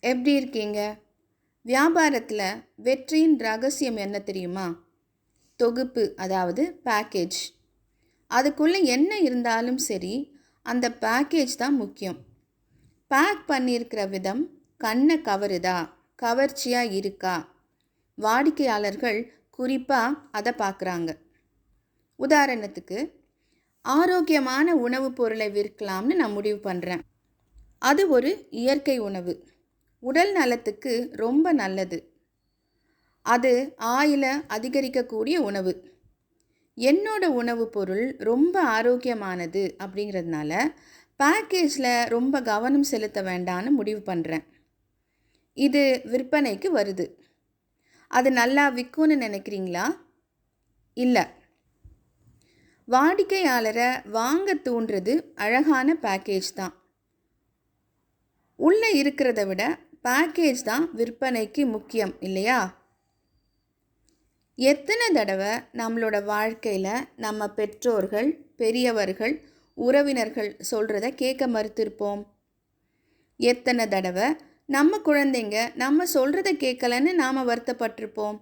எப்படி இருக்கீங்க? வியாபாரத்தில் வெற்றியின் ரகசியம் என்ன தெரியுமா? தொகுப்பு, அதாவது பேக்கேஜ். அதுக்குள்ளே என்ன இருந்தாலும் சரி, அந்த பேக்கேஜ் தான் முக்கியம். பேக் பண்ணியிருக்கிற விதம் கண்ணை கவருதா, கவர்ச்சியாக இருக்கா? வாடிக்கையாளர்கள் குறிப்பாக அதை பார்க்குறாங்க. உதாரணத்துக்கு, ஆரோக்கியமான உணவுப் பொருளை விற்கலாம்னு நான் முடிவு பண்ணுறேன். அது ஒரு இயற்கை உணவு, உடல் நலத்துக்கு ரொம்ப நல்லது. அது ஆயிலை அதிகரிக்கக்கூடிய உணவு. என்னோட உணவுப் பொருள் ரொம்ப ஆரோக்கியமானது அப்படிங்கிறதுனால பேக்கேஜில் ரொம்ப கவனம் செலுத்த வேண்டான்னு முடிவு பண்ணுறேன். இது விற்பனைக்கு வருது. அது நல்லா விற்கும்னு நினைக்கிறீங்களா? இல்லை. வாடிக்கையாளரை வாங்க தூண்டுறது அழகான பேக்கேஜ் தான். உள்ளே இருக்கிறத விட பேக்கேஜ் தான் விற்பனைக்கு முக்கியம், இல்லையா? எத்தனை தடவை நம்மளோட வாழ்க்கையில் நம்ம பெற்றோர்கள், பெரியவர்கள், உறவினர்கள் சொல்கிறத கேட்க மறுத்திருப்போம்? எத்தனை தடவை நம்ம குழந்தைங்க நம்ம சொல்கிறத கேட்கலன்னு நாம் வருத்தப்பட்டிருப்போம்?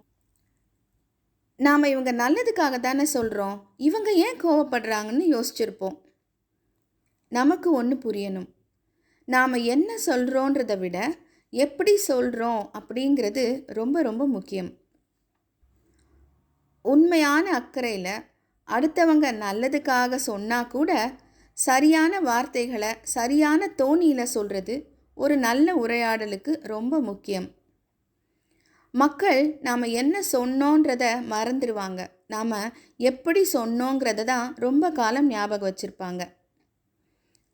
நாம் இவங்க நல்லதுக்காக தானே சொல்கிறோம், இவங்க ஏன் கோவப்படுறாங்கன்னு யோசிச்சிருப்போம். நமக்கு ஒன்று புரியணும். நாம் என்ன சொல்கிறோன்றதை விட எப்படி சொல்கிறோம் அப்படிங்கிறது ரொம்ப ரொம்ப முக்கியம். உண்மையான அக்கறையில் அடுத்தவங்க நல்லதுக்காக சொன்னால் கூட சரியான வார்த்தைகளை சரியான தோணியில் சொல்கிறது ஒரு நல்ல உரையாடலுக்கு ரொம்ப முக்கியம். மக்கள் நாம் என்ன சொன்னோன்றதை மறந்துடுவாங்க. நாம் எப்படி சொன்னோங்கிறத தான் ரொம்ப காலம் ஞாபகம் வச்சுருப்பாங்க.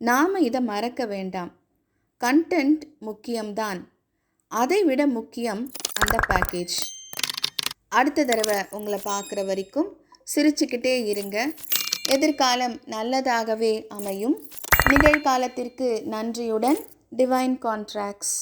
நாம் இதை மறக்க வேண்டாம். கண்டென்ட் முக்கியம்தான், அதை விட முக்கியம் அந்த பேக்கேஜ். அடுத்த தடவை உங்களை பார்க்குற வரைக்கும் சிரிச்சுக்கிட்டே இருங்க. எதிர்காலம் நல்லதாகவே அமையும். நிகழ்காலத்திற்கு நன்றியுடன், டிவைன் கான்ட்ராக்ட்ஸ்.